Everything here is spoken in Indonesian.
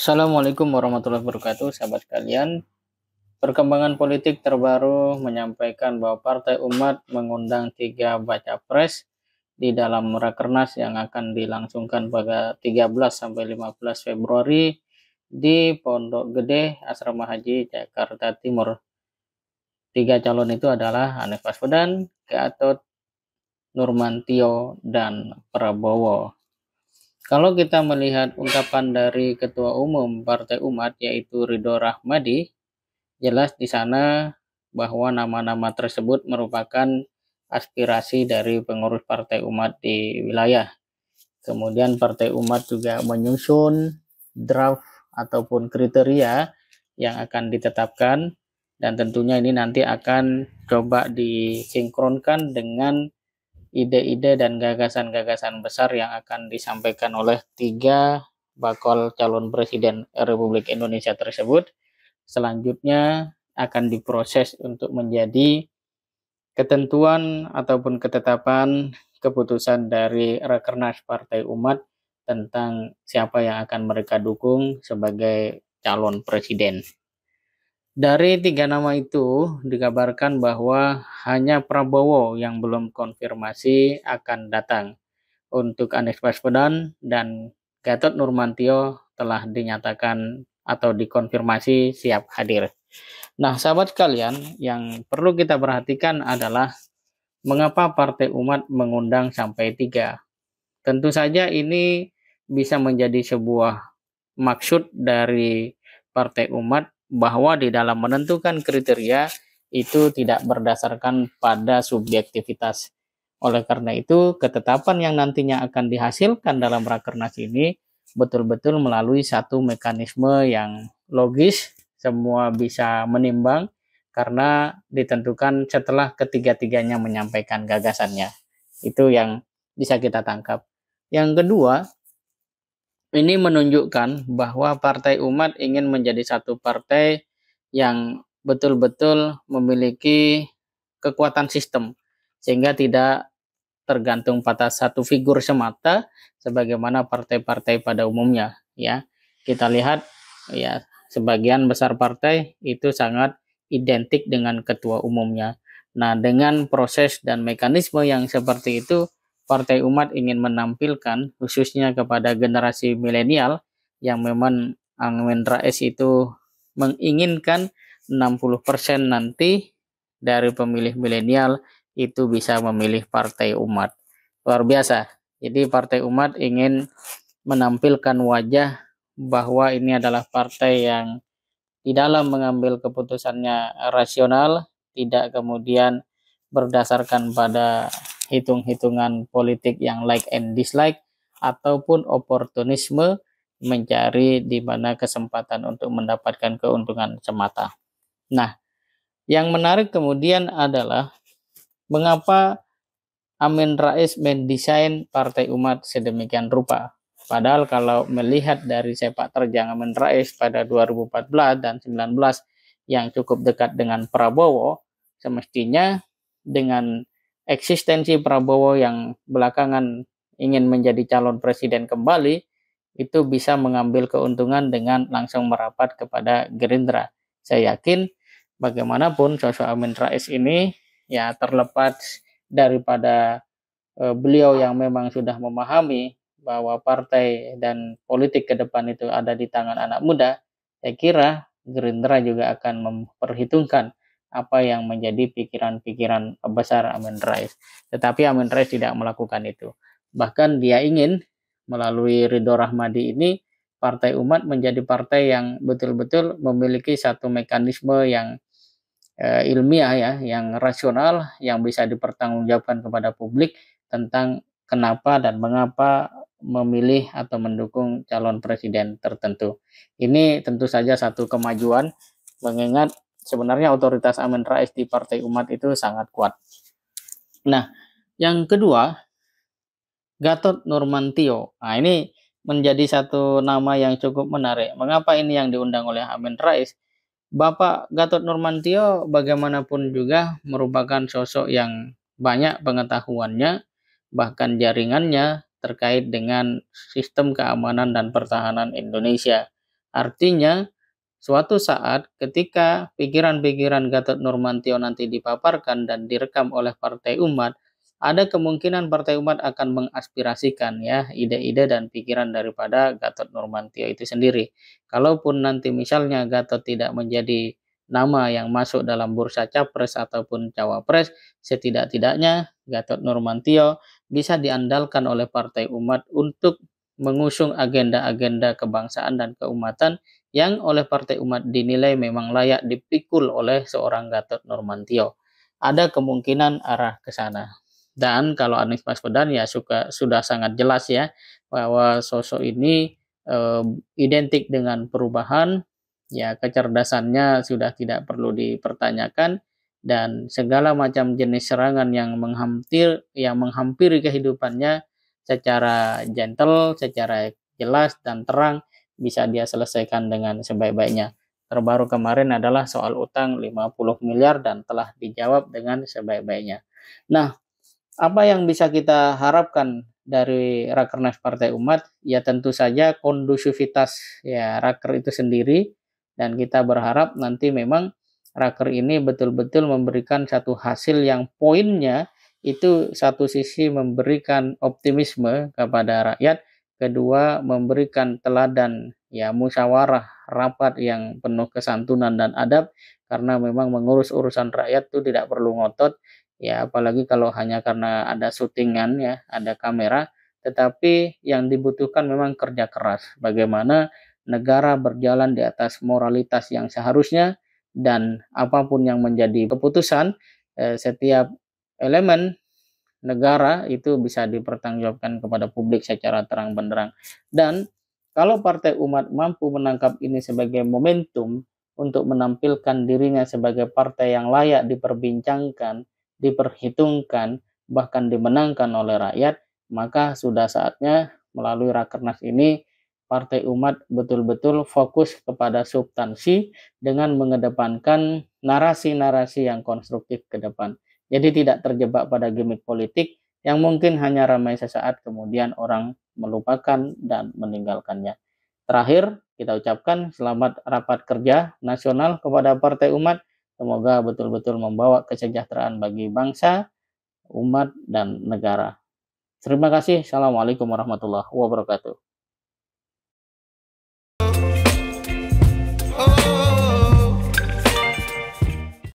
Assalamualaikum warahmatullahi wabarakatuh, sahabat kalian. Perkembangan politik terbaru menyampaikan bahwa Partai Umat mengundang 3 baca pres di dalam Rakernas yang akan dilangsungkan pada 13 sampai 15 Februari di Pondok Gede, Asrama Haji, Jakarta Timur. 3 calon itu adalah Anies Baswedan, Gatot Nurmantio, dan Prabowo. Kalau kita melihat ungkapan dari Ketua Umum Partai Umat yaitu Ridho Rahmadi, jelas di sana bahwa nama-nama tersebut merupakan aspirasi dari pengurus Partai Umat di wilayah. Kemudian Partai Umat juga menyusun draft ataupun kriteria yang akan ditetapkan, dan tentunya ini nanti akan coba disinkronkan dengan ide-ide dan gagasan-gagasan besar yang akan disampaikan oleh 3 bakal calon presiden Republik Indonesia tersebut. Selanjutnya akan diproses untuk menjadi ketentuan ataupun ketetapan keputusan dari Rakernas Partai Umat tentang siapa yang akan mereka dukung sebagai calon presiden. Dari 3 nama itu dikabarkan bahwa hanya Prabowo yang belum konfirmasi akan datang. Untuk Anies Baswedan dan Gatot Nurmantio telah dinyatakan atau dikonfirmasi siap hadir. Nah, sahabat kalian, yang perlu kita perhatikan adalah mengapa Partai Umat mengundang sampai 3. Tentu saja ini bisa menjadi sebuah maksud dari Partai Umat bahwa di dalam menentukan kriteria itu tidak berdasarkan pada subjektivitas. Oleh karena itu, ketetapan yang nantinya akan dihasilkan dalam Rakernas ini betul-betul melalui satu mekanisme yang logis, semua bisa menimbang karena ditentukan setelah ketiga-tiganya menyampaikan gagasannya. Itu yang bisa kita tangkap. Yang kedua, ini menunjukkan bahwa Partai Umat ingin menjadi satu partai yang betul-betul memiliki kekuatan sistem, sehingga tidak tergantung pada satu figur semata sebagaimana partai-partai pada umumnya, ya. Kita lihat ya, sebagian besar partai itu sangat identik dengan ketua umumnya. Nah, dengan proses dan mekanisme yang seperti itu, Partai Umat ingin menampilkan khususnya kepada generasi milenial yang memang Amin Rais itu menginginkan 60% nanti dari pemilih milenial itu bisa memilih Partai Umat. Luar biasa. Jadi Partai Umat ingin menampilkan wajah bahwa ini adalah partai yang di dalam mengambil keputusannya rasional, tidak kemudian berdasarkan pada hitung-hitungan politik yang like and dislike ataupun oportunisme mencari di mana kesempatan untuk mendapatkan keuntungan semata. Nah, yang menarik kemudian adalah mengapa Amin Rais mendesain Partai Umat sedemikian rupa. Padahal kalau melihat dari sepak terjang Amin Rais pada 2014 dan 2019 yang cukup dekat dengan Prabowo, semestinya dengan eksistensi Prabowo yang belakangan ingin menjadi calon presiden kembali, itu bisa mengambil keuntungan dengan langsung merapat kepada Gerindra. Saya yakin bagaimanapun sosok Amin Rais ini ya terlepas daripada beliau yang memang sudah memahami bahwa partai dan politik ke depan itu ada di tangan anak muda, saya kira Gerindra juga akan memperhitungkan apa yang menjadi pikiran-pikiran besar Amin Rais. Tetapi Amin Rais tidak melakukan itu. Bahkan dia ingin melalui Ridho Rahmadi ini Partai Umat menjadi partai yang betul-betul memiliki satu mekanisme yang ilmiah ya, yang rasional, yang bisa dipertanggungjawabkan kepada publik tentang kenapa dan mengapa memilih atau mendukung calon presiden tertentu. Ini tentu saja satu kemajuan, mengingat sebenarnya otoritas Amin Rais di Partai Umat itu sangat kuat. Nah, yang kedua, Gatot Nurmantio. Nah, ini menjadi satu nama yang cukup menarik. Mengapa ini yang diundang oleh Amin Rais? Bapak Gatot Nurmantio bagaimanapun juga merupakan sosok yang banyak pengetahuannya, bahkan jaringannya terkait dengan sistem keamanan dan pertahanan Indonesia. Artinya, suatu saat ketika pikiran-pikiran Gatot Nurmantio nanti dipaparkan dan direkam oleh Partai Umat, ada kemungkinan Partai Umat akan mengaspirasikan ya ide-ide dan pikiran daripada Gatot Nurmantio itu sendiri. Kalaupun nanti misalnya Gatot tidak menjadi nama yang masuk dalam bursa capres ataupun cawapres, setidak-tidaknya Gatot Nurmantio bisa diandalkan oleh Partai Umat untuk mengusung agenda-agenda kebangsaan dan keumatan yang oleh Partai Umat dinilai memang layak dipikul oleh seorang Gatot Nurmantio. Ada kemungkinan arah ke sana. Dan kalau Anies Baswedan ya sudah sangat jelas ya bahwa sosok ini identik dengan perubahan, ya kecerdasannya sudah tidak perlu dipertanyakan dan segala macam jenis serangan yang menghampiri kehidupannya secara gentle, secara jelas dan terang bisa dia selesaikan dengan sebaik-baiknya. Terbaru kemarin adalah soal utang 50 miliar dan telah dijawab dengan sebaik-baiknya. Nah, apa yang bisa kita harapkan dari Rakernas Partai Umat? Ya tentu saja kondusivitas ya Raker itu sendiri, dan kita berharap nanti memang Raker ini betul-betul memberikan satu hasil yang poinnya itu satu sisi memberikan optimisme kepada rakyat, kedua memberikan teladan ya musyawarah rapat yang penuh kesantunan dan adab, karena memang mengurus urusan rakyat itu tidak perlu ngotot ya, apalagi kalau hanya karena ada syutingan ya, ada kamera, tetapi yang dibutuhkan memang kerja keras. Bagaimana negara berjalan di atas moralitas yang seharusnya, dan apapun yang menjadi keputusan, setiap elemen negara itu bisa dipertanggungjawabkan kepada publik secara terang benderang. Dan kalau Partai Umat mampu menangkap ini sebagai momentum untuk menampilkan dirinya sebagai partai yang layak diperbincangkan, diperhitungkan, bahkan dimenangkan oleh rakyat, maka sudah saatnya melalui Rakernas ini Partai Umat betul-betul fokus kepada substansi dengan mengedepankan narasi-narasi yang konstruktif ke depan. Jadi tidak terjebak pada gimmick politik yang mungkin hanya ramai sesaat kemudian orang melupakan dan meninggalkannya. Terakhir, kita ucapkan selamat rapat kerja nasional kepada Partai Umat. Semoga betul-betul membawa kesejahteraan bagi bangsa, umat, dan negara. Terima kasih. Assalamualaikum warahmatullahi wabarakatuh.